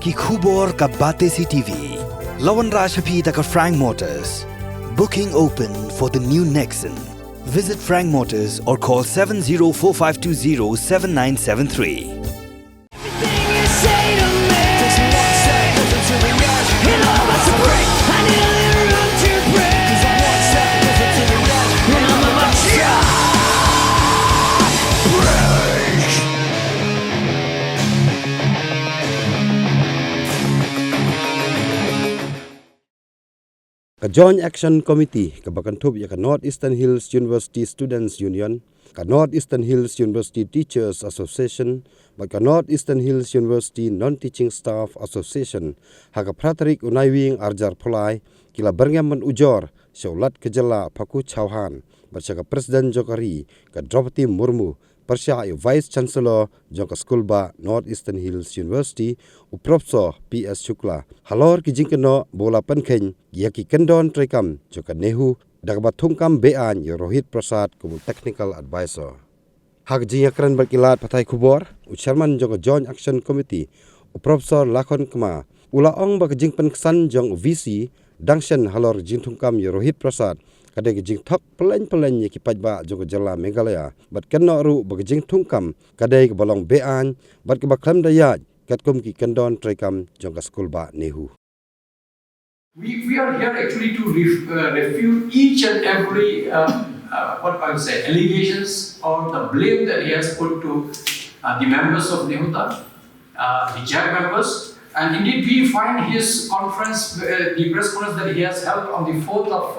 कि khubor ka bate si TV. Lawan Rashapi taka Frank Motors. Booking open for the new Nexon. Visit Frank Motors or call 7045207973. Ka Joint Action Committee ka Bakantup ya ka North Eastern Hills University Students Union, ka North Eastern Hills University Teachers Association, ka North Eastern Hills University Non-Teaching Staff Association, ha ka Pratarik Unaiwing Arjar Polai, kila Berngam Ujor, Shaulat Kejala Paku Chauhan, ka Presiden Jokari, ka Draupadi Murmu, Persya Vice Chancellor Jongka School Ba North Eastern Hills University Uprofesor PS Shukla halor ki jingkeno bola penkeng ya ki kendon trekam joka Nehu dagba thungkam bean yo Rohit Prasad kubu Technical Advisor hak jingakran berkilat patai kubor Chairman Jongka Joint Action Committee Uprofesor Lakon Kema ula ong ba jingpen kesan jong VC dangshen halor jingthungkam yo Rohit Prasad kadai jing thok pelen ye ki pajba jong jala Meghalaya bat kenno ru bagjing thungkam kadai ke bolong bean bat ke baklam daya katkum ki kendon trekam jong School Ba Nehu. We are here actually to refute each and every what I would say allegations or the blame that he has put to the members of Nehuta, the JAG members. And indeed, we find his conference, the press conference that he has held on the 4th of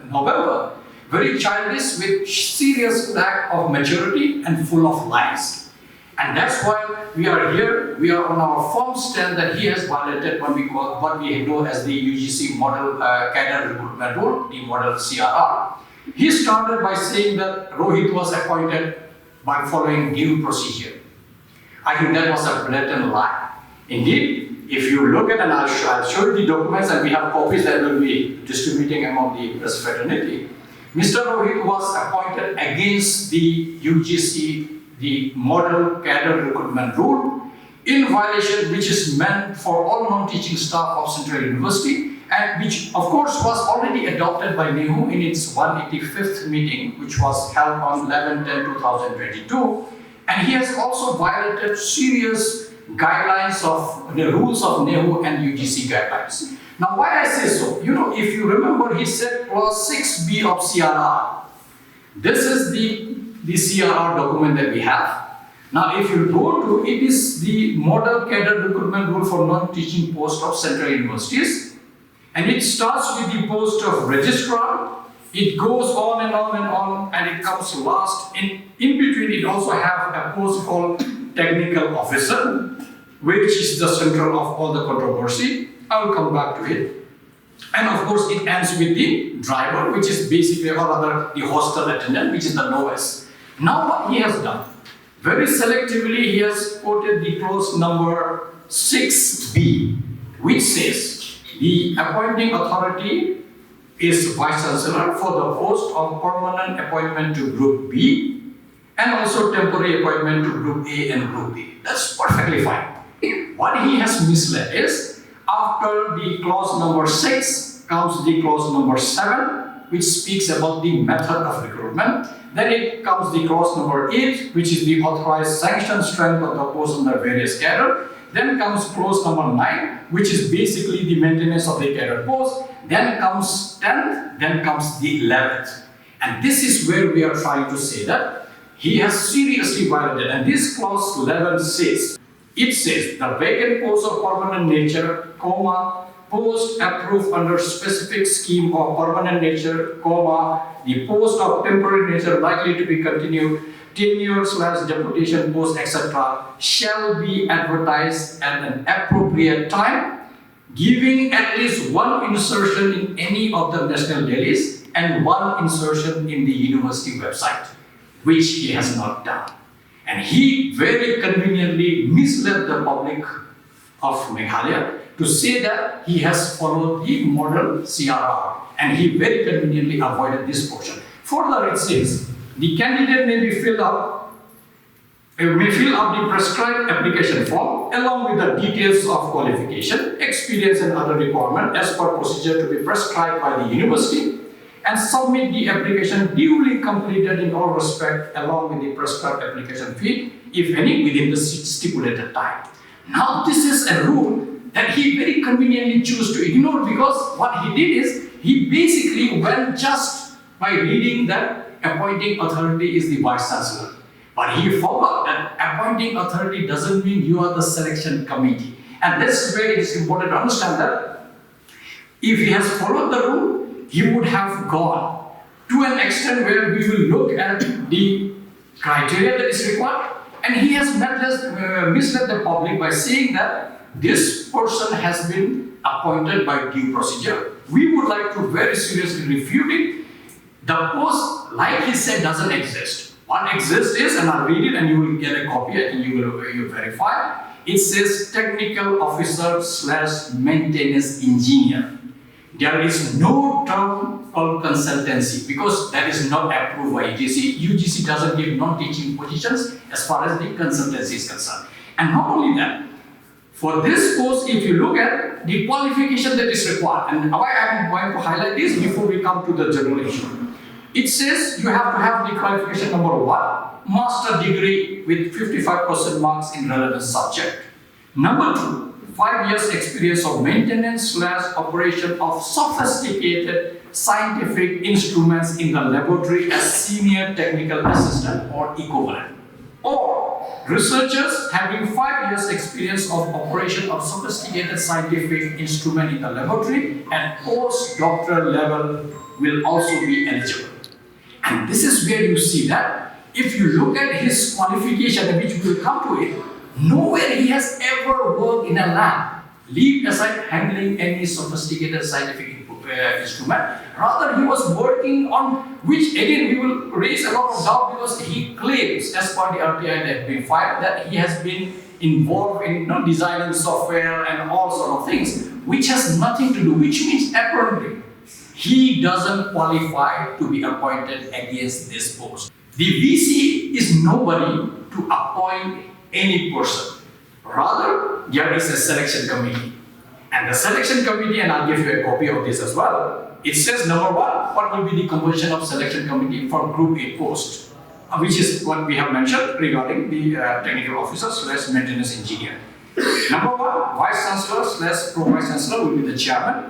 November, very childish with serious lack of maturity and full of lies. And that's why we are here. We are on our firm stand that he has violated what we know as the UGC model cadre recruitment rule, the model CRR. He started by saying that Rohit was appointed by following due procedure. I think that was a blatant lie. Indeed, if you look at, and I'll show you the documents, and we have copies that will be distributing among the press fraternity. Mr. Rohit was appointed against the UGC, the model cadre recruitment rule, in violation which is meant for all non-teaching staff of Central University, and which of course was already adopted by Nehu in its 185th meeting, which was held on 11/10/2022, and he has also violated serious guidelines of the rules of Nehu and UGC guidelines. Now, why I say so? You know, if you remember, he said clause 6B of CRR. This is the CRR document that we have. Now, if you go to, it is the model cadre recruitment rule for non-teaching post of Central Universities, and it starts with the post of registrar. It goes on and on and on, and it comes last. In between, it also have a post called technical officer, which is the center of all the controversy. I will come back to it. And of course, it ends with the driver, which is basically, or rather, the hostel attendant, which is the lowest. Now, what he has done, very selectively, he has quoted the clause number 6B, which says the appointing authority is Vice Chancellor for the post of permanent appointment to Group B and also temporary appointment to Group A and Group B. That's perfectly fine. What he has misled is, after the clause number 6 comes the clause number 7, which speaks about the method of recruitment. Then it comes the clause number 8, which is the authorized sanctioned strength of the post under various cadre. Then comes clause number 9, which is basically the maintenance of the cadre post. Then comes 10th, then comes the 11th. And this is where we are trying to say that he has seriously violated. And this clause 11 says, it says the vacant post of permanent nature, comma, post approved under specific scheme of permanent nature, comma, the post of temporary nature likely to be continued, tenure/deputation post, etc., shall be advertised at an appropriate time, giving at least one insertion in any of the national dailies and one insertion in the university website, which he has not done. And he very conveniently misled the public of Meghalaya to say that he has followed the model CRR, and he very conveniently avoided this portion. Further, it says the candidate may be filled up may fill up the prescribed application form along with the details of qualification, experience and other requirements as per procedure to be prescribed by the university, and submit the application duly completed in all respect along with the prescribed application fee, if any, within the stipulated time. Now this is a rule that he very conveniently chose to ignore, because what he did is he basically went just by reading that appointing authority is the Vice Chancellor. But he forgot that appointing authority doesn't mean you are the selection committee. And this is where it is important to understand that if he has followed the rule, he would have gone to an extent where we will look at the criteria that is required, and he has misled the public by saying that this person has been appointed by due procedure. We would like to very seriously refute it. The post, like he said, doesn't exist. What exists is, and I'll read it and you will get a copy, I think you will verify. It says technical officer / maintenance engineer. There is no term called consultancy because that is not approved by UGC. UGC doesn't give non-teaching positions as far as the consultancy is concerned. And not only that, for this post, if you look at the qualification that is required, and why I am going to highlight this before we come to the general issue. It says you have to have the qualification number 1, master degree with 55% marks in relevant subject. Number 2, 5 years experience of maintenance / operation of sophisticated scientific instruments in the laboratory as senior technical assistant or equivalent. Or researchers having 5 years experience of operation of sophisticated scientific instrument in the laboratory and postdoctoral level will also be eligible. And this is where you see that if you look at his qualification, which we will come to it, nowhere he has ever worked in a lab, leave aside handling any sophisticated scientific instrument. Rather, he was working on, which again we will raise a lot of doubt because he claims, as per the RTI that has been filed, that he has been involved in designing software and all sort of things, which has nothing to do, which means apparently he doesn't qualify to be appointed against this post. The VC is nobody to appoint any person. Rather, there is a selection committee. And the selection committee, and I'll give you a copy of this as well, it says number 1, what will be the composition of selection committee for Group 8 post, which is what we have mentioned regarding the technical officer / maintenance engineer. Number 1, Vice Chancellor / Pro-Vice Chancellor will be the chairman.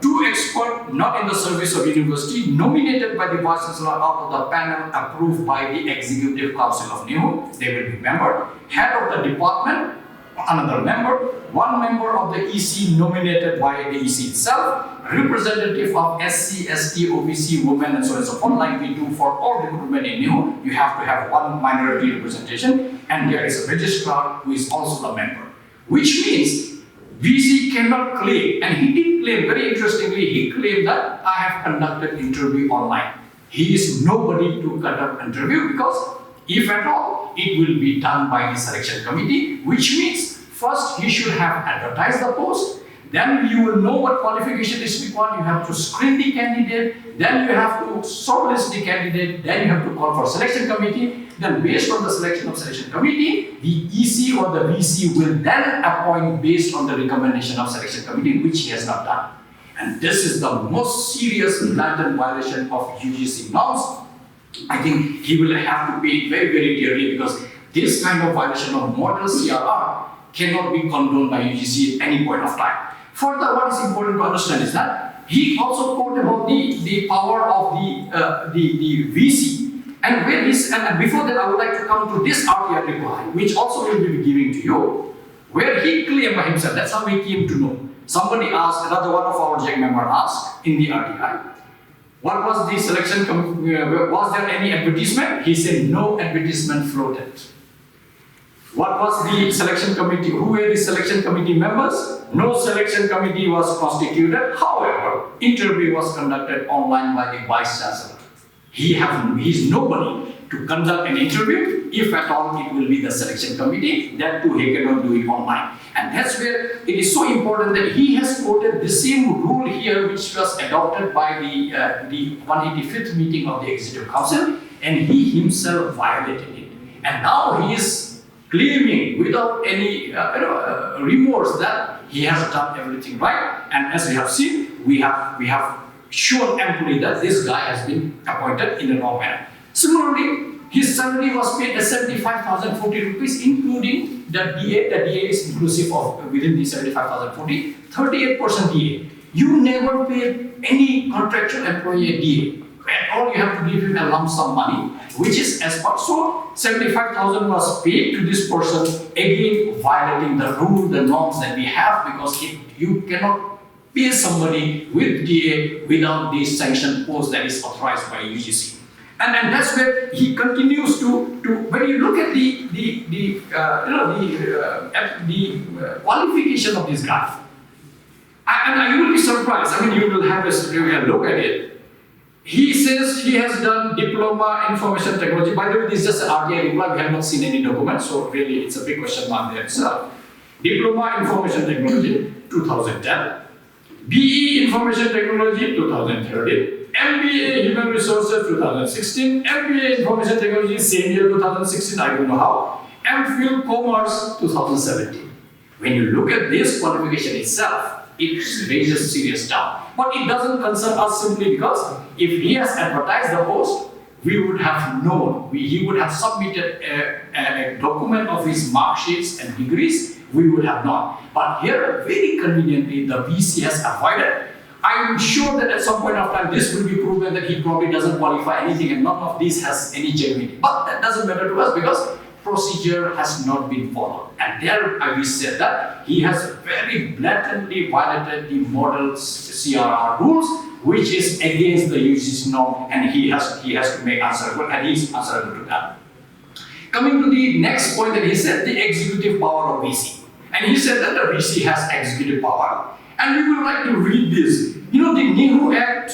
2 experts not in the service of university nominated by the Vice Chancellor out of the panel approved by the Executive Council of Nehu. They will be member. Head of the department, another member. 1 member of the EC nominated by the EC itself. Representative of SC, ST, OBC, women and so on and so forth, like we do for all recruitment in Nehu. You have to have 1 minority representation, and there is a registrar who is also a member. Which means VC cannot claim, and he did claim, very interestingly, he claimed that I have conducted interview online. He is nobody to conduct interview because if at all, it will be done by the selection committee, which means first he should have advertised the post, then you will know what qualification is required, you have to screen the candidate, then you have to shortlist the candidate, then you have to call for selection committee, then based on the selection of selection committee, the EC or the VC will then appoint based on the recommendation of selection committee, which he has not done. And this is the most serious blatant violation of UGC norms. I think he will have to pay very, very dearly because this kind of violation of model CRR cannot be condoned by UGC at any point of time. Further, what is important to understand is that he also quoted about the power of the VC. And when this, and before that, I would like to come to this RTI reply, which also will be giving to you, where he claimed by himself. That's how we came to know. Somebody asked, another one of our JEC member asked in the RTI, what was the selection, was there any advertisement? He said no advertisement floated. What was the selection committee? Who were the selection committee members? No selection committee was constituted. However, interview was conducted online by the Vice Chancellor. He is nobody to conduct an interview. If at all, it will be the selection committee. That too, he cannot do it online. And that's where it is so important that he has quoted the same rule here, which was adopted by the 185th meeting of the Executive Council, and he himself violated it. And now he is claiming without any remorse that he has done everything right. And as we have seen, we have shown amply that this guy has been appointed in a wrong manner. Similarly, his salary was paid at 75,040 rupees, including the DA. The DA is inclusive of within the 75,040, 38% DA. You never paid any contractual employee a DA. At all, you have to give him a lump sum money, which is as much. So 75,000 was paid to this person, again violating the rule, the norms that we have, because you cannot pay somebody with DA without the sanctioned post that is authorized by UGC. And that's where he continues to when you look at the qualification of this guy, and you will be surprised. I mean, you will have a look at it. He says he has done diploma information technology. By the way, this is just an RDI reply. We have not seen any document, so really it's a big question mark there itself. Diploma information technology, 2010. BE information technology, 2013. MBA human resources, 2016. MBA information technology, same year, 2016. I don't know how. MPhil commerce, 2017. When you look at this qualification itself, it raises serious doubt. But it doesn't concern us simply because if he has advertised the post, we would have known. He would have submitted a document of his mark sheets and degrees, we would have known. But here, very conveniently, the VC has avoided. I'm sure that at some point of time, this will be proven that he probably doesn't qualify anything and none of this has any genuinity. But that doesn't matter to us because procedure has not been followed. And there we said that he has very blatantly violated the model CRR rules, which is against the UGC norm, and he has to make answerable, and he's answerable to that. Coming to the next point that he said, the executive power of VC. And he said that the VC has executive power. And we would like to read this. You know, the Nehu Act,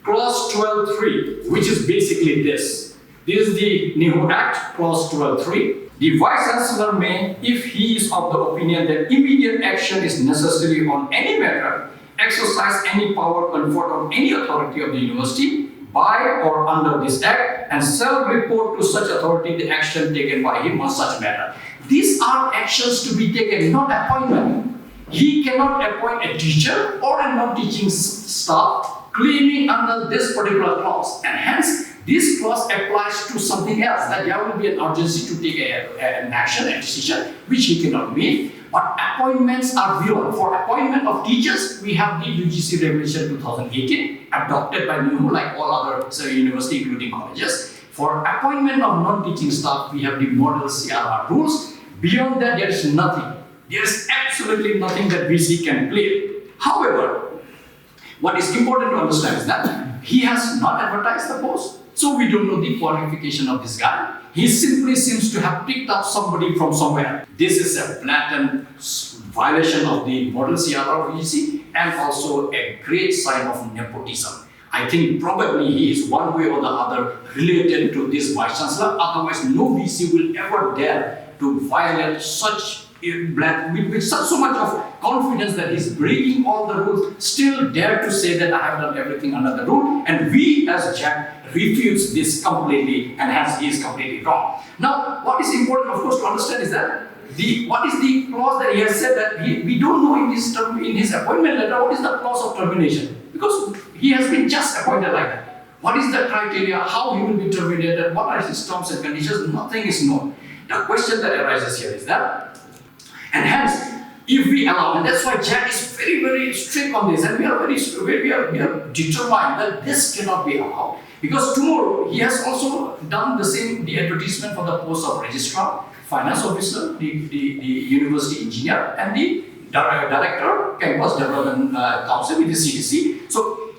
clause 12.3, which is basically this. This is the Nehu Act, clause 12.3. The Vice Chancellor may, if he is of the opinion that immediate action is necessary on any matter, exercise any power conferred on any authority of the university by or under this act, and shall report to such authority the action taken by him on such matter. These are actions to be taken, not appointment. He cannot appoint a teacher or a non-teaching staff claiming under this particular clause, and hence this clause applies to something else, that there will be an urgency to take an action, a decision, which he cannot make. But appointments are beyond. For appointment of teachers, we have the UGC Regulation 2018, adopted by Nehu, like all other universities, including colleges. For appointment of non-teaching staff, we have the model CRR rules. Beyond that, there is nothing. There is absolutely nothing that VC can play. However, what is important to understand is that he has not advertised the post. So we don't know the qualification of this guy. He simply seems to have picked up somebody from somewhere. This is a blatant violation of the model CRR of VC and also a great sign of nepotism. I think probably he is one way or the other related to this Vice Chancellor. Otherwise, no VC will ever dare to violate such with so much of confidence that he's breaking all the rules, still dare to say that I have done everything under the rule, and we as Jack refutes this completely, and hence he is completely wrong. Now, what is important, of course, to understand is that what is the clause that he has said that we don't know in his appointment letter, what is the clause of termination, because he has been just appointed like that. What is the criteria, how he will be terminated, what are his terms and conditions, nothing is known. The question that arises here is that, and hence, if we allow, and that's why Jack is very, very strict on this, and we are determined that this cannot be allowed. Because tomorrow, he has also done the advertisement for the post of registrar, finance officer, the university engineer, and the director, campus development council with the CDC. So,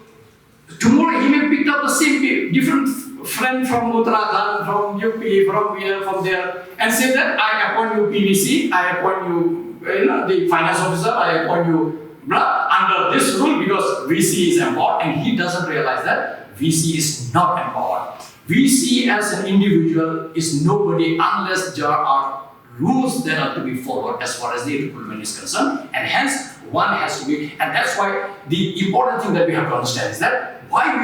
tomorrow he may pick up the same different friend from Uttarakhand, from UP, from here, from there, and say that I appoint you PVC, I appoint you, the finance officer, I appoint you under this rule because VC is empowered, and he doesn't realize that VC is not empowered. VC as an individual is nobody unless there are rules that are to be followed as far as the recruitment is concerned, and hence one has to be, and that's why the important thing that we have to understand is that why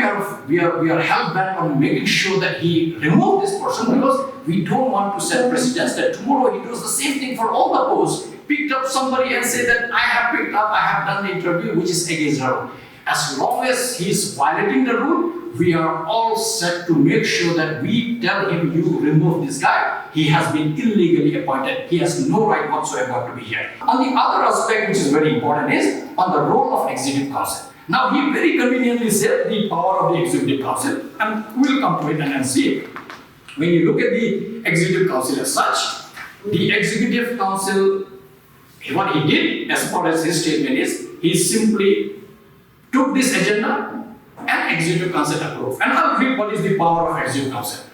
we are held back on making sure that he remove this person, because we don't want to set precedents that tomorrow he does the same thing for all the posts. Picked up somebody and say that I have done the interview, which is against the rule. As long as he's violating the rule, we are all set to make sure that we tell him, you remove this guy. He has been illegally appointed. He has no right whatsoever to be here. On the other aspect, which is very important, is on the role of Executive Council. Now, he very conveniently said the power of the Executive Council, and we'll come to it and see it. When you look at the Executive Council as such, the Executive Council, what he did, as far as his statement is, he simply took this agenda and Executive Council approved. And I'll read what is the power of Executive Council.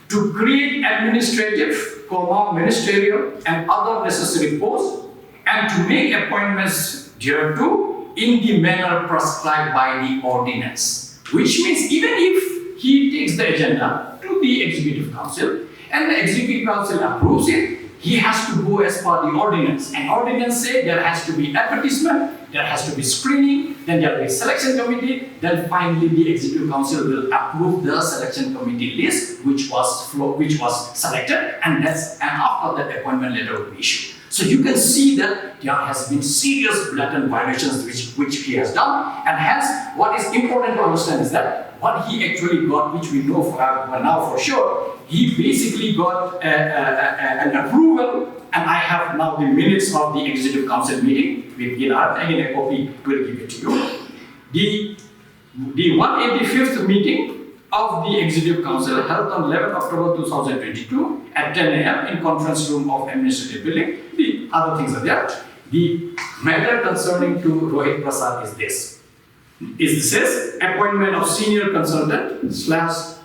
To create administrative, ministerial and other necessary posts, and to make appointments thereto in the manner prescribed by the ordinance. Which means even if he takes the agenda to the Executive Council and the Executive Council approves it, he has to go as per the ordinance. And ordinance says there has to be advertisement, there has to be screening, then there will be selection committee, then finally the Executive Council will approve the selection committee list which was selected, and after that appointment letter will be issued. So you can see that there has been serious blatant violations which he has done, and hence what is important to understand is that what he actually got, which we know now for sure, he basically got an approval, and I have now the minutes of the Executive Council meeting with Gilad, again a copy will give it to you. The 185th meeting of the Executive Council held on 11 October 2022 at 10 a.m. in conference room of Administrative Building. The other things are there. The matter concerning to Rohit Prasad is this. It says appointment of senior consultant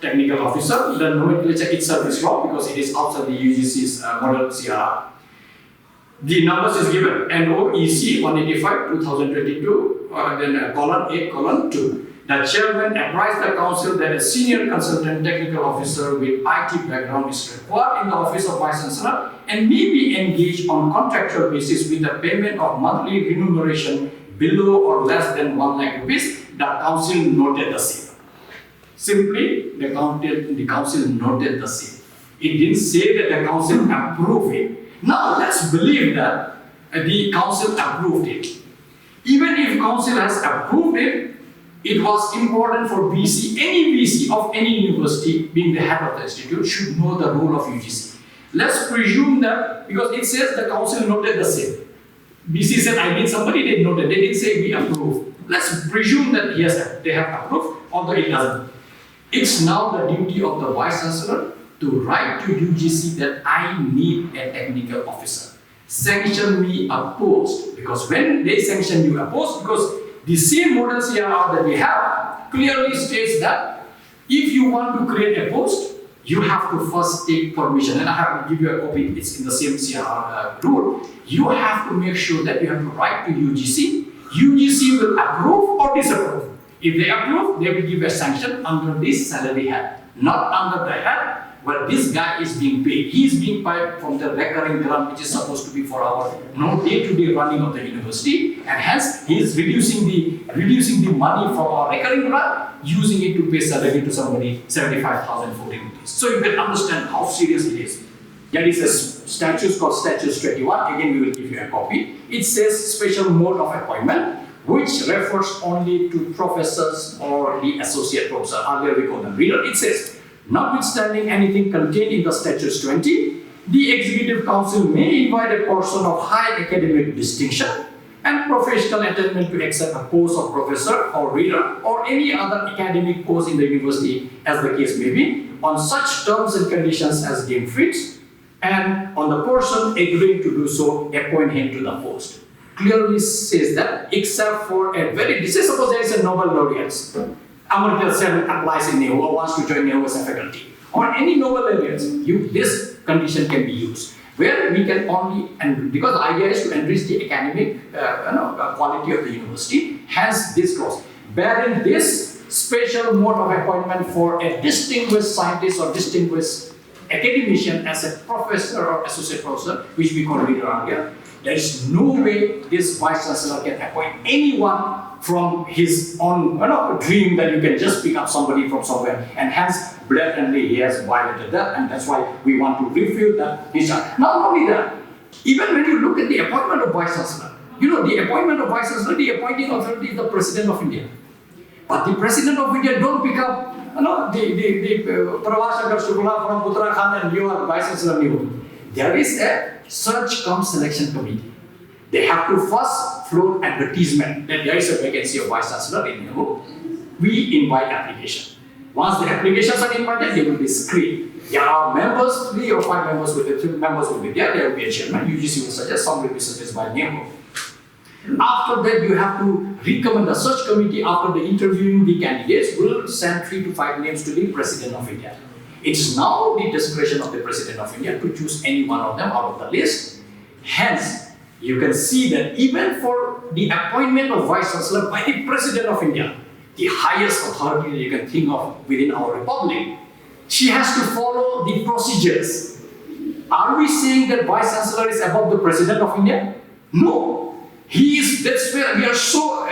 / technical officer. The nomenclature itself is wrong because it is outside the UGC's model CRR. The numbers is given NOEC 185 2022 then colon 8 colon 2. The chairman apprised the council that a senior consultant technical officer with IT background is required in the office of Vice Chancellor and may be engaged on contractual basis with the payment of monthly remuneration below or less than 1 lakh rupees. The council noted the same. Simply, the council noted the same. It didn't say that the council approved it. Now, let's believe that the council approved it. Even if council has approved it, it was important for VC, any VC of any university being the head of the institute should know the role of UGC. Let's presume that, because it says the council noted the same. VC said, I need somebody, they noted. They didn't say we approve. Let's presume that yes, they have approved, although it doesn't. It's now the duty of the Vice Chancellor to write to UGC that I need a technical officer. Sanction me a post, because when they sanction you a post, because the same model CRR that we have clearly states that if you want to create a post, you have to first take permission. And I have to give you a copy, it's in the same CRR rule. You have to make sure that you have to write to UGC. UGC will approve or disapprove. If they approve, they will give a sanction under this salary head, not under the head where this guy is being paid. He is being paid from the recurring grant which is supposed to be for our day-to-day running of the university, and hence he is reducing the money from our recurring grant, using it to pay salary to somebody 75,040 rupees. So you can understand how serious it is. There is a statute called Statute 21. Again, we will give you a copy. It says special mode of appointment, which refers only to professors or the associate professor. Earlier we called them reader. It says, notwithstanding anything contained in the Statute 20, the Executive Council may invite a person of high academic distinction and professional attainment to accept a post of professor or reader or any other academic post in the university, as the case may be, on such terms and conditions as deemed fit, and on the person agreeing to do so, appoint him to the post. Clearly says that, except for a suppose there is a Nobel laureate. Amartya Sen applies in Nehu or wants to join Nehu as a faculty, or any Nobel laureates, this condition can be used. Where we can only, and because the idea is to enrich the academic quality of the university, hence this clause. Bearing this special mode of appointment for a distinguished scientist or distinguished academician as a professor or associate professor, which we called reader earlier, there is no way this Vice Chancellor can appoint anyone from his own dream that you can just pick up somebody from somewhere. And hence, blatantly he has violated that, and that's why we want to refute that discharge. Not only that, even when you look at the appointment of Vice Chancellor, the appointment of Vice Chancellor, the appointing authority is the President of India. But the President of India don't pick up, the Pravasakar Shukla from Uttarakhand and you are Vice Chancellor Nehu. There is a search cum selection committee. They have to first float advertisement that there is a vacancy of Vice Chancellor in Nehu. We invite application. Once the applications are invited, they will be screened. There are members, 3 or 5 members will be there. There will be a chairman. UGC will suggest, some will be suggested by Nehu. After that, you have to recommend the search committee. After the interviewing the candidates, will send 3 to 5 names to the President of India. It's now the discretion of the President of India to choose any one of them out of the list. Hence, you can see that even for the appointment of Vice Chancellor by the President of India, the highest authority you can think of within our republic, she has to follow the procedures. Are we saying that Vice Chancellor is above the President of India? No. He is, that's where we are so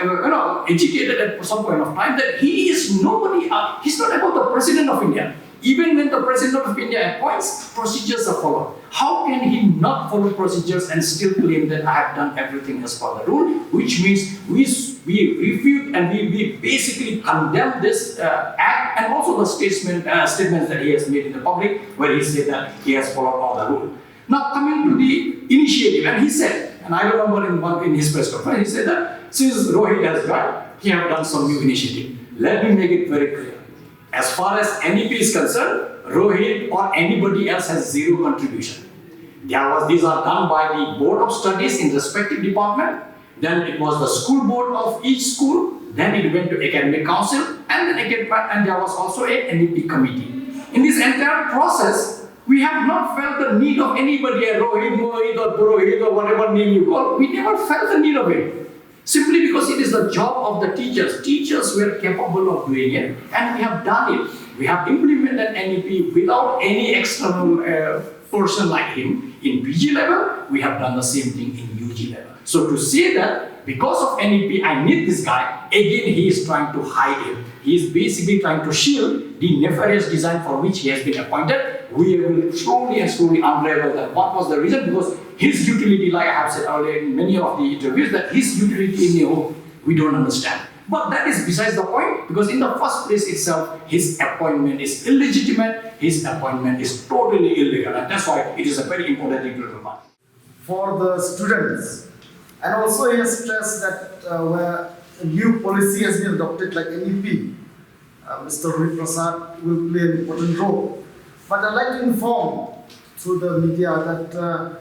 educated at some point of time that he is nobody, he's not above the President of India. Even when the President of India appoints, procedures are followed. How can he not follow procedures and still claim that I have done everything as per the rule? Which means we refute and we basically condemn this act and also the statements that he has made in the public where he said that he has followed all the rule. Now coming to the initiative, and he said, and I remember in his press conference, he said that since Rohit has died, he has done some new initiative. Let me make it very clear. As far as NEP is concerned, Rohit or anybody else has zero contribution. These are done by the Board of Studies in respective department. Then it was the school board of each school. Then it went to academic council, and there was also a NEP committee. In this entire process, we have not felt the need of anybody, Rohit, Mohit, or Purohit, or whatever name you call. We never felt the need of it. Simply because it is the job of the teachers. Teachers were capable of doing it, and we have done it. We have implemented NEP without any external person like him. In PG level, we have done the same thing in UG level. So to say that because of NEP, I need this guy, again he is trying to hide it. He is basically trying to shield the nefarious design for which he has been appointed. We will slowly and slowly unravel that. What was the reason? Because his utility, like I have said earlier in many of the interviews, that his utility in Nehu, we don't understand. But that is besides the point, because in the first place itself, his appointment is illegitimate, his appointment is totally illegal, and that's why it is a very important thing to remember. For the students, and also he has stressed that where a new policy has been adopted like NEP, Mr. Rohit Prasad will play an important role. But I'd like to inform through the media that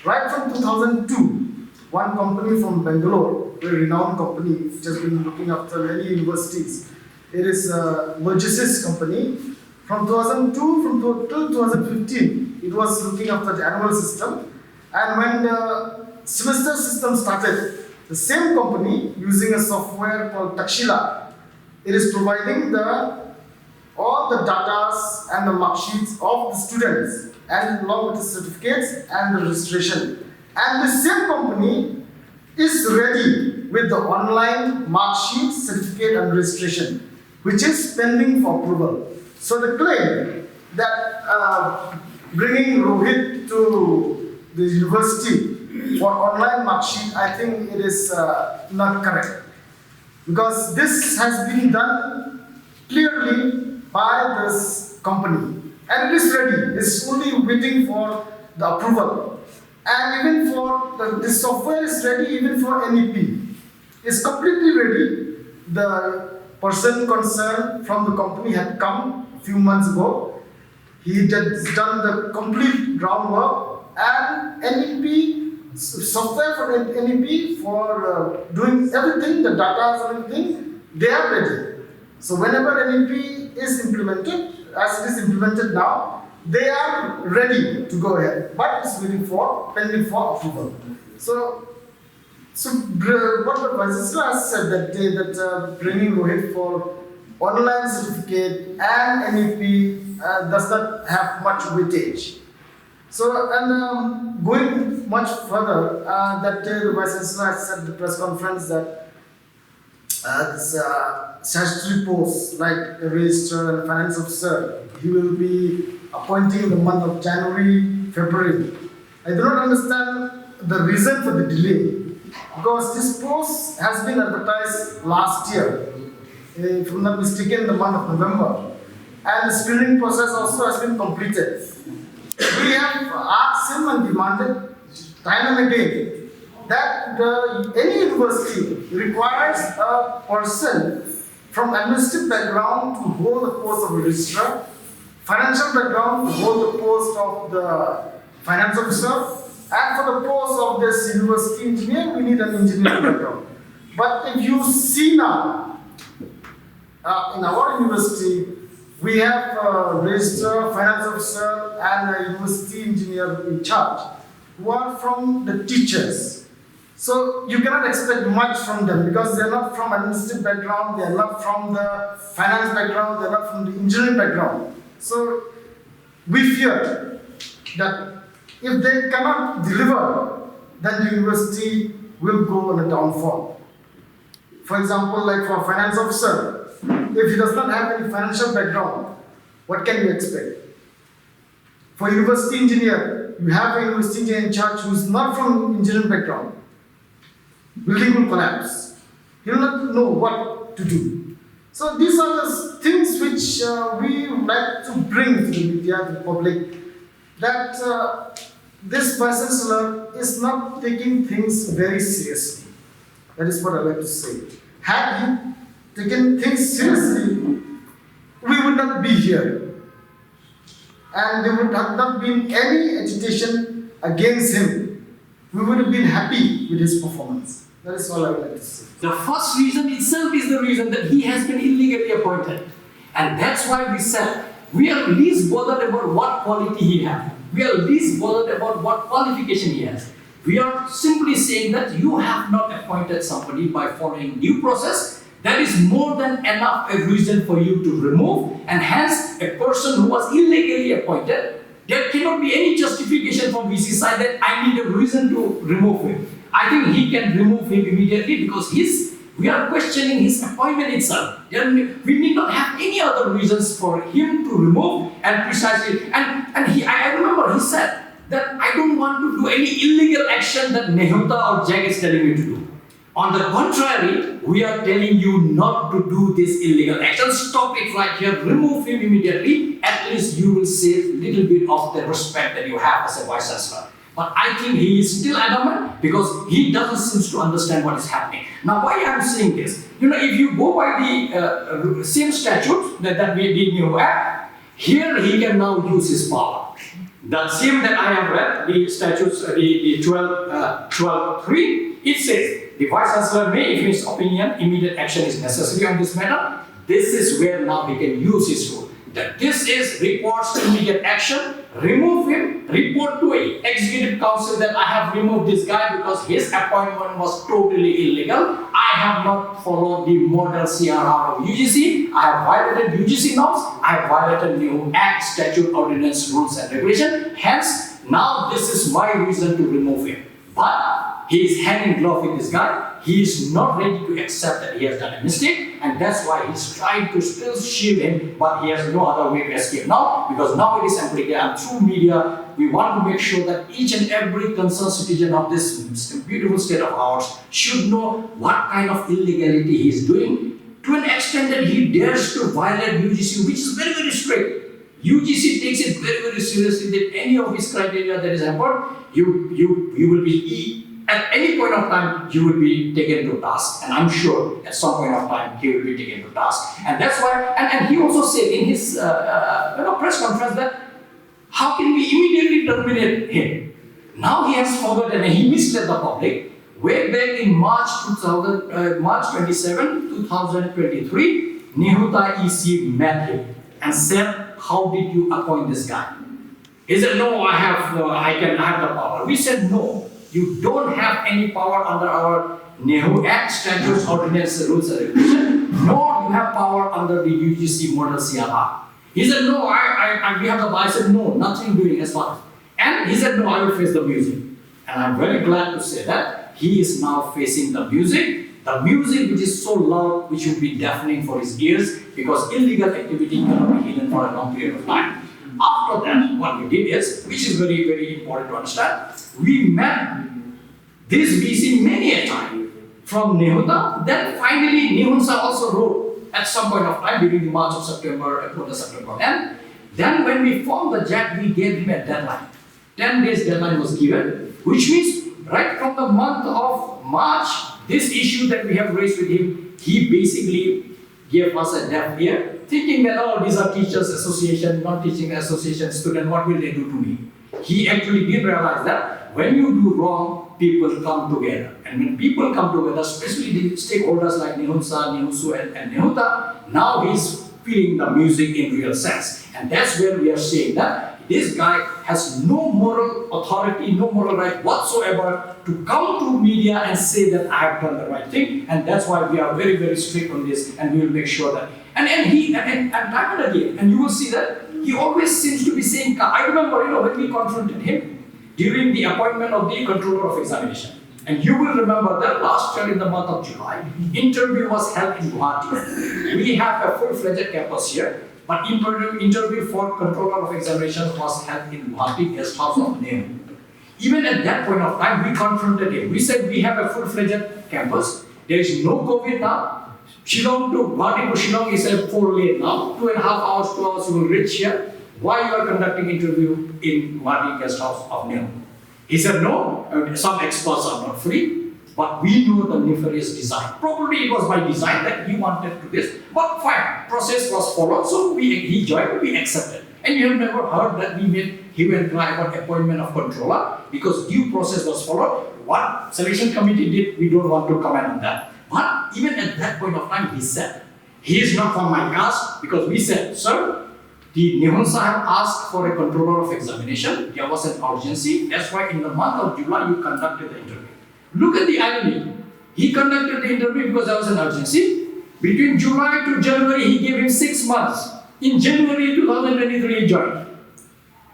right from 2002, one company from Bangalore, a renowned company which has been looking after many universities, it is Vergesys company. From 2002 till 2015, it was looking after the annual system. And when the semester system started, the same company using a software called Takshila, it is providing all the data and the mark sheets of the students and along with the certificates and the registration. And the same company is ready with the online mark sheet, certificate and registration, which is pending for approval. So the claim that bringing Rohit to the university for online mark sheet, I think it is not correct. Because this has been done clearly by this company. And it is ready, it's only waiting for the approval. And even for this software is ready even for NEP. It's completely ready. The person concerned from the company had come a few months ago. He had done the complete groundwork and NEP, software for NEP for doing everything, the data and everything, they are ready. So whenever NEP is implemented, as it is implemented now, they are ready to go ahead, but it's pending for approval. So what the Vice Chancellor has said that day that bringing Rohit for online certificate and NEP does not have much weightage. So and going much further, that day the Vice Chancellor has said at the press conference that this statutory posts like a registrar and finance officer he will be appointing in the month of January, February. I do not understand the reason for the delay, because this post has been advertised last year, if I'm not mistaken, in the month of November, and the screening process also has been completed. We have asked him and demanded time and again that any university requires a person from administrative background to hold the post of registrar, financial background to hold the post of the finance officer, and for the post of this university engineer, we need an engineering background. But if you see now, in our university, we have a registrar, finance officer, and a university engineer in charge, who are from the teachers. So you cannot expect much from them because they are not from administrative background, they are not from the finance background, they are not from the engineering background. So we fear that if they cannot deliver, then the university will go on a downfall. For example, like for a finance officer, if he does not have any financial background, what can you expect? For university engineer, you have a university engineer in charge who is not from engineering background. Building will collapse. He will not know what to do. So these are the things which we would like to bring to the media, to the public, that this Vice Chancellor is not taking things very seriously. That is what I like to say. Had he taken things seriously, we would not be here. And there would have not been any agitation against him. We would have been happy with his performance. That is all I would like to say. The first reason itself is the reason that he has been illegally appointed. And that's why we said, we are least bothered about what quality he has. We are least bothered about what qualification he has. We are simply saying that you have not appointed somebody by following due process. That is more than enough a reason for you to remove, and hence a person who was illegally appointed, there cannot be any justification from VC side that I need a reason to remove him. I think he can remove him immediately because we are questioning his appointment itself. We need not have any other reasons for him to remove, and precisely, I remember he said that I don't want to do any illegal action that Nehu or Jack is telling me to do. On the contrary, we are telling you not to do this illegal action. Stop it right here, remove him immediately. At least you will save a little bit of the respect that you have as a Vice Chancellor. But I think he is still adamant because he doesn't seem to understand what is happening. Now, why I am saying this? If you go by the same statute that we did Nehu Act, here he can now use his power. The same that I have read, the statutes, the 12.3, it says, the Vice Chancellor may, in his opinion, immediate action is necessary on this matter. This is where now he can use his rule. That this is reports immediate action, remove him, report to a executive council that I have removed this guy because his appointment was totally illegal. I have not followed the model CRR of UGC. I have violated UGC norms. I have violated Nehu Act, statute, ordinance, rules and regulation. Hence, now this is my reason to remove him. But he is hand in glove with this guy. He is not ready to accept that he has done a mistake, and that's why he's trying to still shield him, but he has no other way to escape now, because now it is implicated, and through media, we want to make sure that each and every concerned citizen of this beautiful state of ours should know what kind of illegality he is doing, to an extent that he dares to violate UGC, which is very, very strict. UGC takes it very, very seriously that any of his criteria that is important, you will be at any point of time, you will be taken to task. And I'm sure at some point of time, he will be taken to task. And that's why, and he also said in his press conference that, how can we immediately terminate him? Now he has forgotten and he misled the public. Way back in March 27, 2023, Nehu EC met him and said, how did you appoint this guy? He said, no, I have the power. We said, no. You don't have any power under our Nehu Act, statutes, ordinance, rules and regulations, nor you have power under the UGC model CRR. He said, no, we have the power. I said, no, nothing doing as far. And he said, no, I will face the music. And I'm very glad to say that he is now facing the music which is so loud, which would be deafening for his ears, because illegal activity cannot be hidden for a long period of time. After that, what we did is, which is very, very important to understand, we met this VC many a time from Nehu. Then finally, Nehu also wrote at some point of time during the March of September, October, September. And then when we formed the JAC, we gave him a deadline. 10 days deadline was given, which means right from the month of March, this issue that we have raised with him, he basically gave us a deaf ear, thinking that, oh, these are teachers association, non-teaching association student, what will they do to me? He actually did realize that when you do wrong, people come together. And when people come together, especially the stakeholders like Nehunsa, Nehusu, and Nehuta, now he's feeling the music in real sense. And that's where we are saying that this guy has no moral authority, no moral right whatsoever to come to media and say that I have done the right thing. And that's why we are very, very strict on this, and we will make sure that. And time and again, and you will see that he always seems to be saying, I remember, when we confronted him during the appointment of the controller of examination. And you will remember that last year in the month of July, interview was held in Guwahati. We have a full-fledged campus here, but interview for controller of examination was held in Guwahati guest house of Nehu. Even at that point of time, we confronted him. We said we have a full-fledged campus. There is no COVID now. Shillong to Guwahati to Shillong is a 4-lane now. 2.5 hours, 2 hours you will reach here. Why you are conducting interview in Guwahati guest house of Nehu? He said no, some experts are not free, but we know the nefarious design. Probably it was by design that he wanted to this, but fine, process was followed, so he joined, we accepted. And you have never heard that we made hue and cry about appointment of controller, because due process was followed. What selection committee did, we don't want to comment on that. But even at that point of time, he said, he is not from my caste, because we said, sir, the Nehun Sahib asked for a controller of examination. There was an urgency. That's why in the month of July, you conducted the interview. Look at the irony. He conducted the interview because there was an urgency. Between July to January, he gave him 6 months. In January 2023, he joined.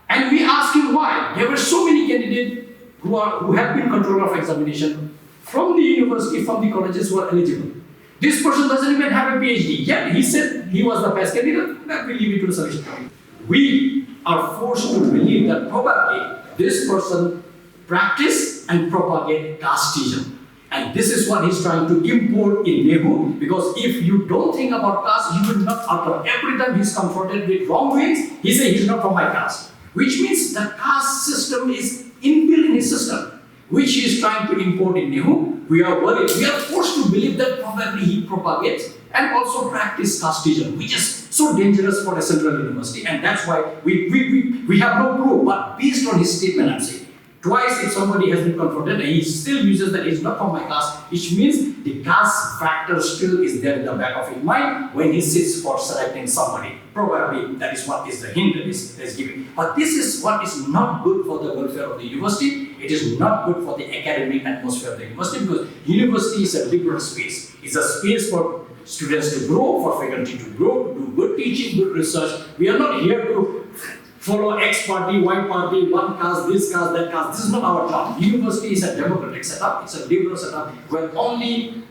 And we asked him why. There were so many candidates who have been controller of examination from the university, from the colleges who are eligible. This person doesn't even have a PhD. Yet he said he was the best candidate. Let me leave it to the selection committee. We are forced to believe that probably this person practice and propagate casteism. And this is what he's trying to import in Nehu, because if you don't think about caste, he will not utter. Every time he's confronted with wrongdoings, he says he's not from my caste. Which means the caste system is inbuilt in his system, which he is trying to import in Nehu. We are worried. We are forced to believe that probably he propagates and also practice casteism, which is so dangerous for a central university. And that's why we have no proof. But based on his statement, I'm saying, twice if somebody has been confronted and he still uses that he's not from my caste, which means the caste factor still is there in the back of his mind when he sits for selecting somebody. Probably that is what is the hint that is given. But this is what is not good for the welfare of the university. It is not good for the academic atmosphere of the university, because university is a liberal space. It's a space for students to grow, for faculty to grow, to do good teaching, good research. We are not here to follow X party, Y party, one caste, this caste, that caste. This is not our job. University is a democratic setup. It's a liberal setup where only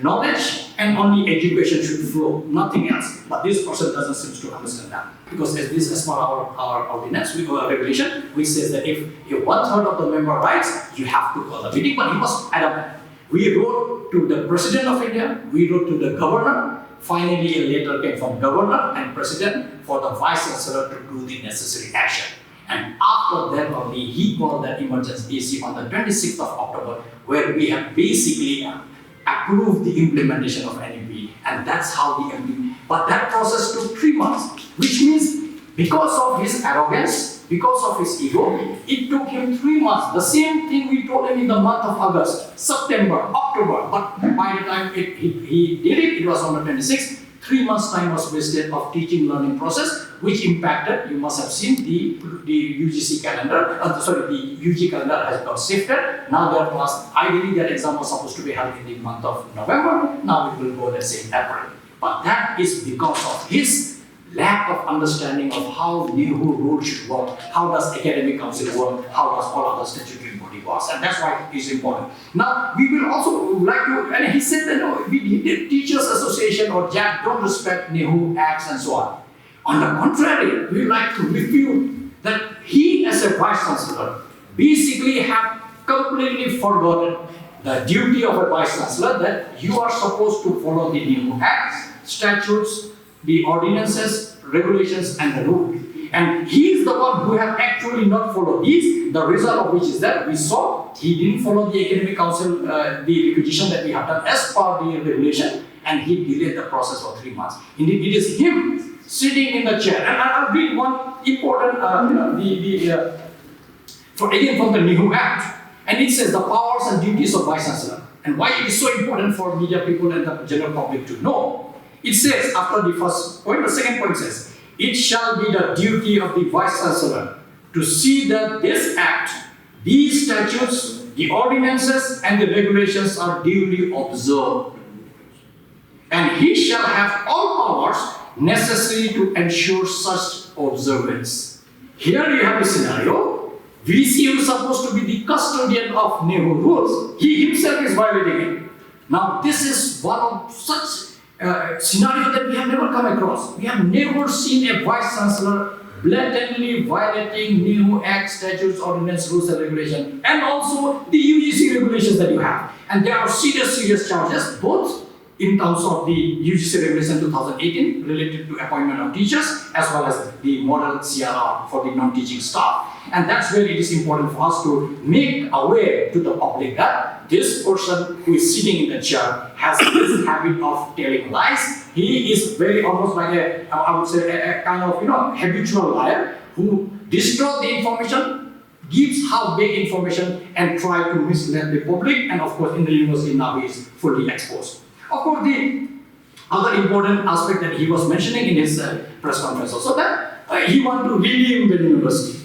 knowledge and only education should flow, nothing else. But this person doesn't seem to understand that. Because as per our ordinance, our regulation, which says that if 1/3 of the member writes, you have to call the meeting, but you must adapt. We wrote to the President of India, we wrote to the Governor. Finally, a letter came from Governor and President for the Vice Chancellor to do the necessary action. And after that only, he called that emergency AC on the 26th of October, where we have basically approved the implementation of NEP. And that's how the but that process took 3 months, which means because of his arrogance, because of his ego, it took him 3 months. The same thing we told him in the month of August, September, October. But by the time he did it, it was on the 26th. 3 months time was wasted of teaching learning process, which impacted, you must have seen the UGC calendar, the UG calendar has got shifted. Now their class, ideally their exam was supposed to be held in the month of November. Now it will go, let's say, in April. But that is because of his lack of understanding of how Nehu rule should work, how does academic council work, how does all other statutory body work. to us, and that's why it's important. Now, we will also like to, and he said that no, the Teachers Association or JAC don't respect Nehu acts and so on. On the contrary, we like to refute that he as a Vice Chancellor basically have completely forgotten the duty of a Vice Chancellor, that you are supposed to follow the Nehu acts, statutes, the ordinances, regulations and the rule. And he is the one who have actually not followed these. The result of which is that we saw he didn't follow the Academic Council, the requisition that we have done as per the regulation, and he delayed the process for 3 months. Indeed, it is him sitting in the chair. And I'll read one important, from the Nehu Act. And it says the powers and duties of Vice Chancellor. And why it is so important for media people and the general public to know. It says, after the first point, the second point says, it shall be the duty of the Vice Chancellor to see that this Act, these statutes, the ordinances and the regulations are duly observed. And he shall have all powers necessary to ensure such observance. Here you have a scenario. VC who is supposed to be the custodian of Nehu rules, he himself is violating it. Now this is one of such scenario that we have never come across. We have never seen a Vice Chancellor blatantly violating Nehu Act, statutes, ordinance, rules and regulations, and also the UGC regulations that you have. And there are serious charges, both in terms of the UGC regulation 2018 related to appointment of teachers, as well as the model CRR for the non-teaching staff. And that's where it is important for us to make aware to the public that this person who is sitting in the chair has this habit of telling lies. He is very almost like I would say, a kind of habitual liar who distorts the information, gives half-baked information, and try to mislead the public. And of course, in the university now he is fully exposed. Of course, the other important aspect that he was mentioning in his press conference also, that he wants to rename the university.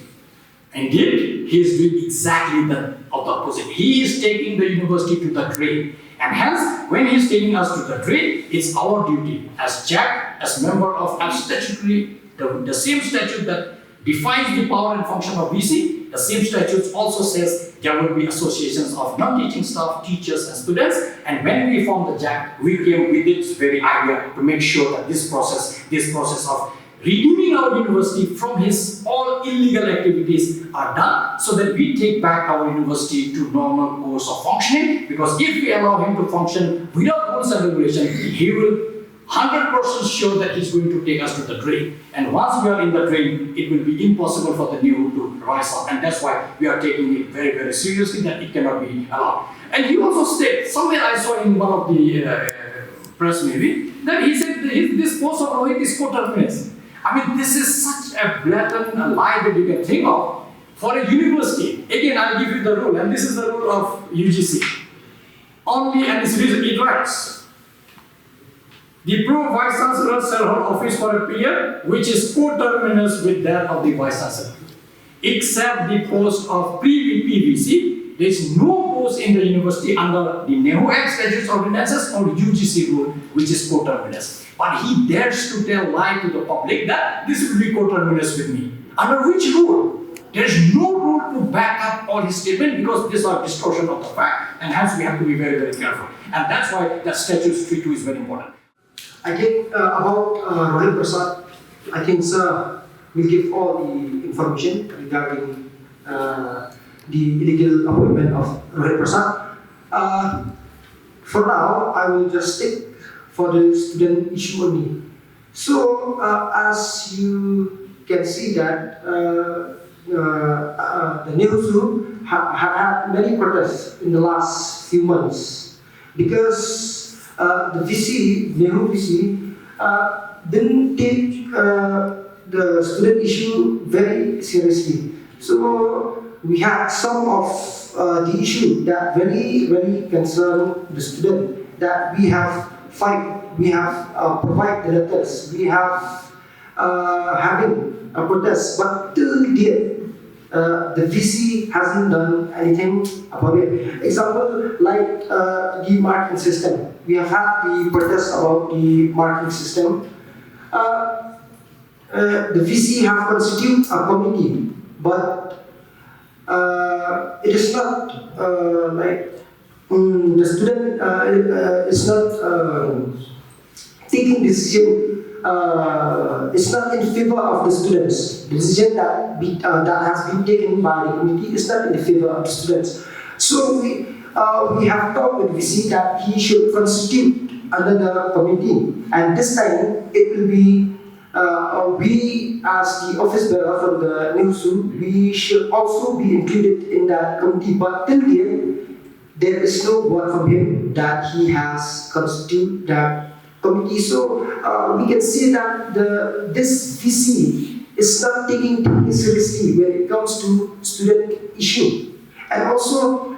Indeed, he is doing exactly the opposite. He is taking the university to the drain. And hence, when he is taking us to the drain, it's our duty as JAC, as member of statutory, the same statute that defines the power and function of VC, the same statute also says there will be associations of non-teaching staff, teachers and students. And when we formed the JAC, we came with this very idea to make sure that this process of redeeming our university from his all illegal activities are done, so that we take back our university to normal course of functioning. Because if we allow him to function without rules and regulations, he will 100% sure that he's going to take us to the drain. And once we are in the drain, it will be impossible for the Nehu to rise up. And that's why we are taking it very seriously, that it cannot be allowed. And he also said, somewhere I saw in one of the press maybe, that he said this post of Rohit is coterminous. I mean, this is such a blatant lie that you can think of for a university. Again, I'll give you the rule, and this is the rule of UGC. Only, and it writes, the Pro Vice Chancellor shall hold office for a period which is coterminous with that of the Vice Chancellor. Except the post of pre-PVC, there is no post in the university under the Nehu Act, statutes, ordinances or UGC rule which is coterminous. But he dares to tell lie to the public that this will be coterminous with me. Under which rule? There is no rule to back up all his statement, because these are distortion of the fact, and hence we have to be very careful. And that's why the statutes 3.2 is very important. I think about Rohit Prasad, I think sir will give all the information regarding the illegal appointment of Rohit Prasad. For now, I will just stick for the student issue only. So, as you can see that the Nehu have had many protests in the last few months, because the VC, Nehu VC, didn't take the student issue very seriously. So we had some of the issue that very concern the student, that we have fight, we have provide the letters, we have having a protest, but till date the VC hasn't done anything about it. Example, like the marking system. We have had the protest about the marking system. The VC have constituted a committee, but it is not the student is not taking decision. It's not in favor of the students. The decision that has been taken by the committee is not in favor of the students. So we have talked with VC that he should constitute another committee, and this time it will be we as the office bearer from the Nehu, we should also be included in that committee. But till here, there is no word from him that he has constituted that committee. So we can see that this VC is not taking things seriously when it comes to student issue. And also,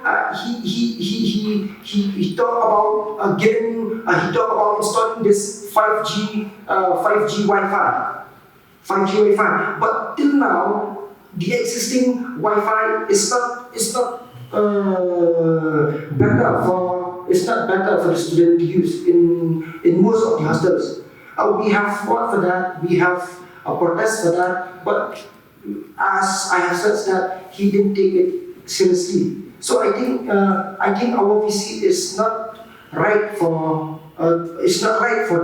he talked about installing this 5G Wi-Fi, 5G Wi-Fi. But till now, the existing Wi-Fi is not better for the student to use in most of the hostels. We have fought for that. We have protest for that. But as I have said that he didn't take it seriously. So I think our VC is not right for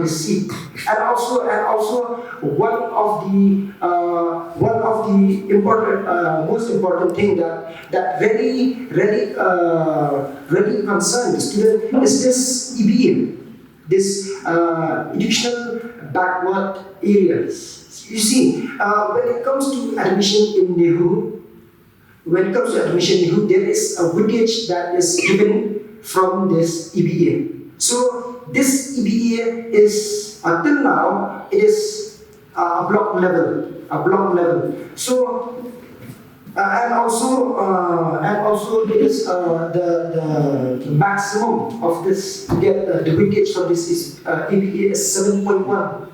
this seat. And also one of the most important thing that really concern the student is this EBA, this educational backward areas. You see, when it comes to admission in Nehu, there is a weightage that is given from this EBA. So this EBA is until now it is a block level. So and also it is the maximum of this to get the weightage from this is EBA is 7.1%.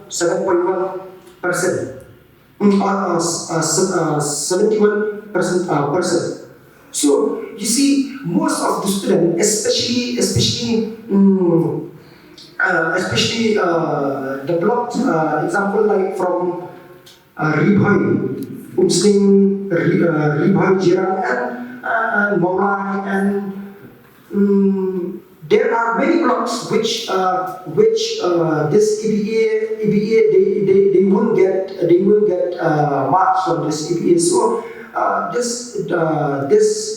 71%. So you see, most of the students, especially the block example like from Ribhoi, Umsling, Ribhoi Jirang, and Maulai, and there are many blocks which this EBA they won't get marks from this EBA. So this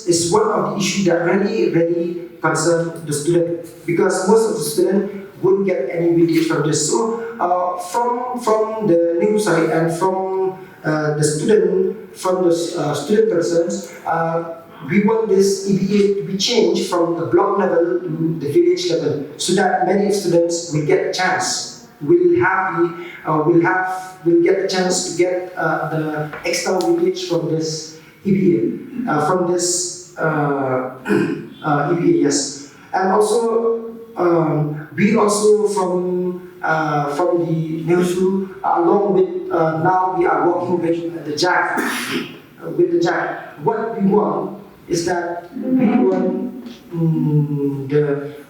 is one of the issues that really concern the student, because most of the students wouldn't get any weightage from this. So from the new side and from the student concerns, we want this EBA to be changed from the block level to the village level, so that many students will get a chance, will get a chance to get the extra weightage from this EBA, EBA, yes. And also, we also from the Nehu, along with now we are working with the JAC. What we want is that we want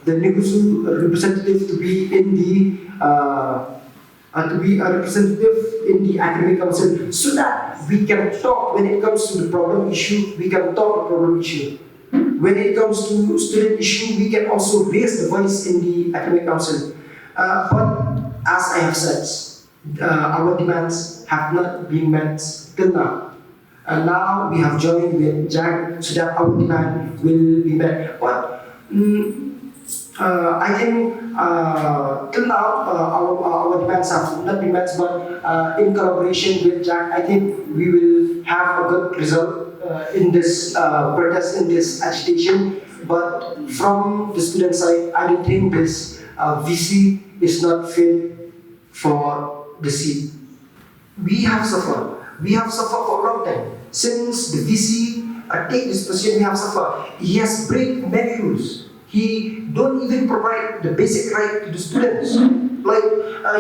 the Nehu representative to be in the academic council, so that we can talk when it comes to the problem issue. We can talk the problem issue. When it comes to student issue, we can also raise the voice in the academic council. But as I have said, our demands have not been met till now. And now we have joined with JAG so that our demand will be met. But I think till now our demands have not been met. But in collaboration with JAG, I think we will have a good result in this protest, in this agitation. But from the student side, I don't think this VC is not fit for the seat. We have suffered. We have suffered for a long time. Since the VC take this position, we have suffered. He has break many rules. He don't even provide the basic right to the students. Like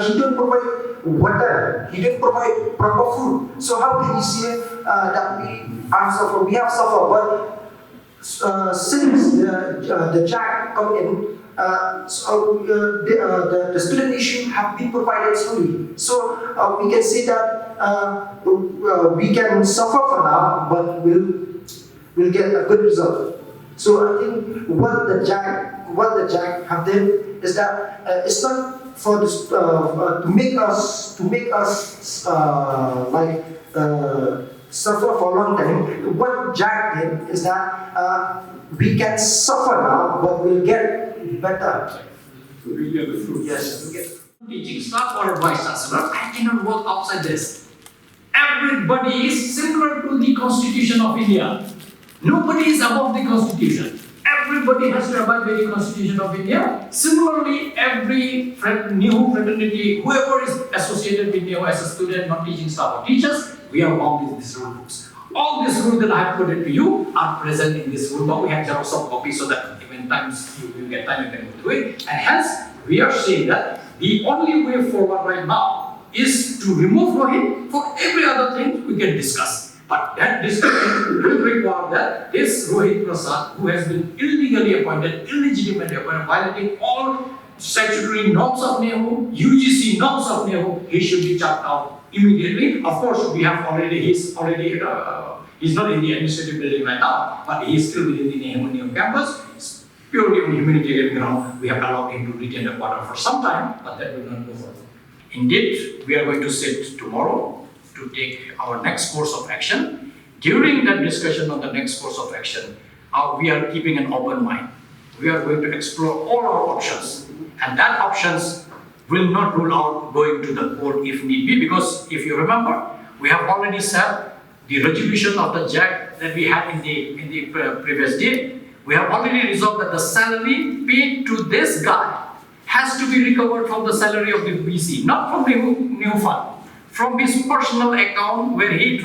he don't provide water. He don't provide proper food. So how can you say that we have suffered? We have suffered, but since the JAG come in, the student issue have been provided slowly. So we can say that we can suffer for now, but we'll will get a good result. So I think what the JAG have done is that it's not for this to make us suffer for a long time. What JAG did is that we can suffer now, but we'll get better. So we get the fruit. Yes, we get. Teaching staff or vice chancellor, I cannot work outside this. Everybody is similar to the Constitution of India. Nobody is above the Constitution. Everybody has to abide by the Constitution of India. Similarly, every Nehu fraternity, whoever is associated with Nehu as a student, not teaching staff or teachers, we are bound with these rule books. All these rules that I have put it to you are present in this rule book. We have xerox of copies so that even times you will get time, you can go through it. And hence, we are saying that the only way forward right now is to remove Rohit. For every other thing we can discuss. But that discussion will require that this Rohit Prasad, who has been illegally appointed, illegitimately appointed, violating all statutory norms of Nehu, UGC norms of Nehu, he should be chucked out immediately. Of course, we have already, he's not in the administrative building right now, but he is still within the Nehu campus. Purely on humanitarian ground, we have allowed him to retain the quarter for some time, but that will not go further. Indeed, we are going to sit tomorrow to take our next course of action. During that discussion on the next course of action, we are keeping an open mind. We are going to explore all our options, and that options will not rule out going to the court if need be, because if you remember, we have already said the resolution of the JAG that we had in the previous day. We have already resolved that the salary paid to this guy has to be recovered from the salary of the VC, not from the new fund, from his personal account where he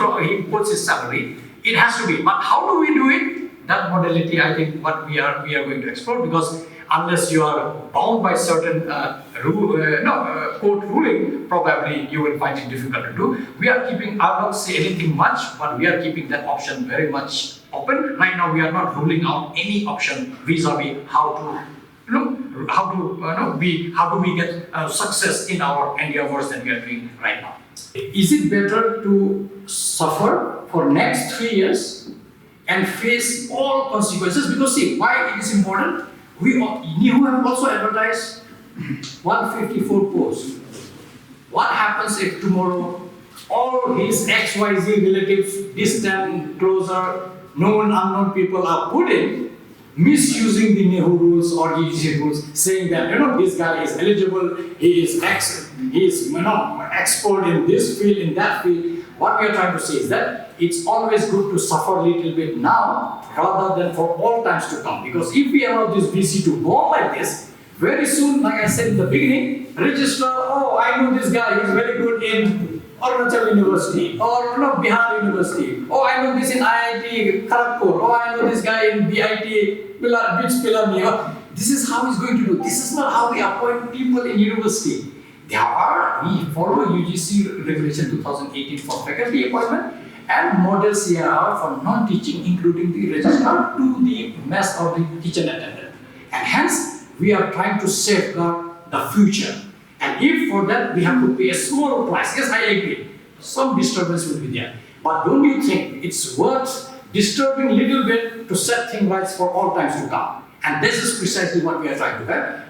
puts his salary. It has to be. But how do we do it? That modality, I think, what we are going to explore, because unless you are bound by certain court ruling, probably you will find it difficult to do. We are keeping, I will not say anything much, but we are keeping that option very much open. Right now, we are not ruling out any option vis-a-vis how do we get success in our endeavors that we are doing right now. Is it better to suffer for next 3 years and face all consequences? Because see, why it is important? Nehu have also advertised 154 posts. What happens if tomorrow all his XYZ relatives, distant, closer, known, unknown people are put in, misusing the Nehu rules or UGC rules, saying that this guy is eligible, he is expert in this field, in that field. What we are trying to say is that it's always good to suffer a little bit now rather than for all times to come. Because if we allow this VC to go on like this, very soon, like I said in the beginning, registrar, oh, I know this guy, he's very good in Arunachal University or Bihar University. Oh, I know this in IIT Kharagpur. Oh, I know this guy in BIT Pilami. This is how he's going to do. This is not how we appoint people in university. We follow UGC Regulation 2018 for faculty appointment and Model CRR for non-teaching, including the registrar to the mess or the kitchen attendant. And hence, we are trying to safeguard the future. And if for that we have to pay a small price, yes, I agree, some disturbance will be there. But don't you think it's worth disturbing a little bit to set things right for all times to come? And this is precisely what we are trying to do.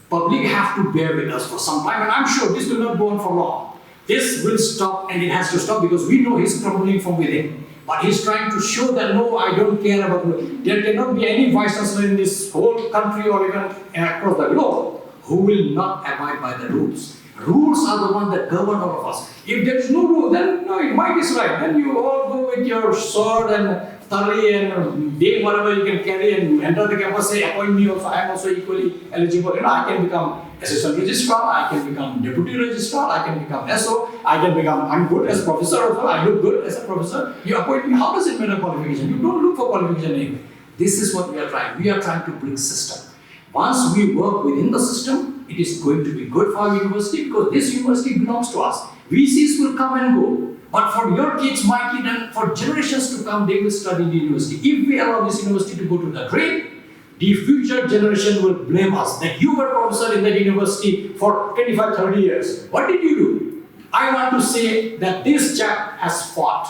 Public have to bear with us for some time, and I'm sure this will not go on for long. This will stop, and it has to stop because we know he's crumbling from within. But he's trying to show that no, I don't care about it. There cannot be any vice chancellor in this whole country or even across the globe who will not abide by the rules. Rules are the ones that govern all of us. If there is no rule, then no, might is right. Then you all go with your sword and tali and being whatever you can carry and enter the campus, say, appoint me also, I am also equally eligible. I can become assistant registrar, I can become deputy registrar, I can become SO, I'm good as a professor also, I look good as a professor. You appoint me, how does it matter qualification? You don't look for qualification anyway. This is what we are trying. We are trying to bring system. Once we work within the system, it is going to be good for our university because this university belongs to us. VCs will come and go, but for your kids, my kid, and for generations to come, they will study in the university. If we allow this university to go to the drain, the future generation will blame us that you were professor in that university for 25, 30 years. What did you do? I want to say that this chap has fought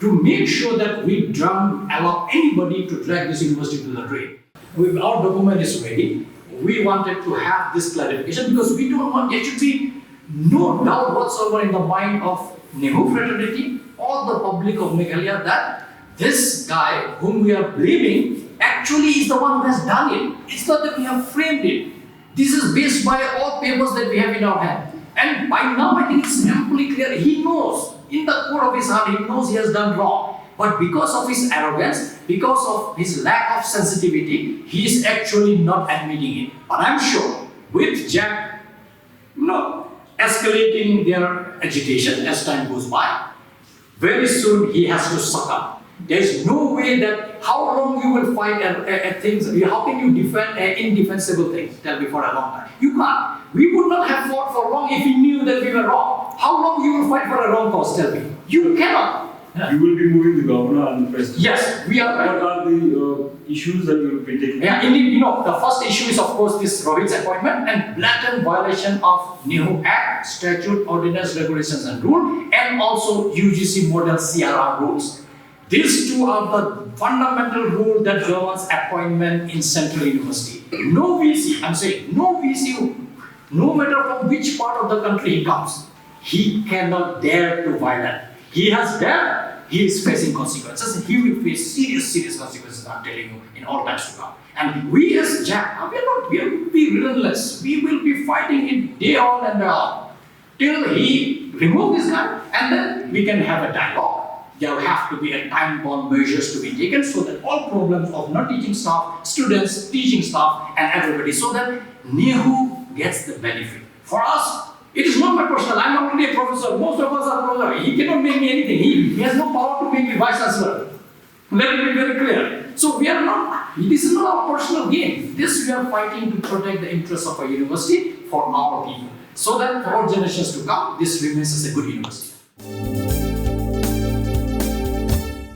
to make sure that we don't allow anybody to drag this university to the drain. Our document is ready. We wanted to have this clarification because we don't want there should be no doubt whatsoever in the mind of Nehu fraternity or the public of Meghalaya that this guy whom we are blaming actually is the one who has done it. It's not that we have framed it. This is based by all papers that we have in our hand. And by now I think it's amply clear. He knows, in the core of his heart, he knows he has done wrong. But because of his arrogance, because of his lack of sensitivity, he is actually not admitting it. But I'm sure with Jack, escalating their agitation as time goes by, very soon he has to succumb. There's no way that how long you will fight at things, how can you defend indefensible things? Tell me for a long time. You can't. We would not have fought for long if we knew that we were wrong. How long you will fight for a wrong cause? Tell me. You cannot. You will be moving the governor and the president. Yes, we are. What are the issues that you will be taking? Yeah, indeed, the first issue is of course this Rohit's appointment and blatant violation of Nehu Act, statute, ordinance, regulations and rule, and also UGC model CRR rules. These two are the fundamental rule that governs appointment in Central University. No VC, I'm saying, no VC, no matter from which part of the country he comes, he cannot dare to violate. He has dared, he is facing consequences. He will face serious consequences, I'm telling you, in all times to come. And we as Jack, we will be relentless. We will be fighting it day on and day on till he removes this guy, and then we can have a dialogue. There will have to be a time-bound measures to be taken so that all problems of not teaching staff, students, teaching staff, and everybody, so that Nehu gets the benefit. For us, it is not my personal. I'm not only a professor. Most of us are professors. He cannot make me anything. He has no power to make me vice chancellor. Let it be very clear. So we are not. This is not our personal game. This we are fighting to protect the interests of our university for our people, so that for generations to come, this remains as a good university.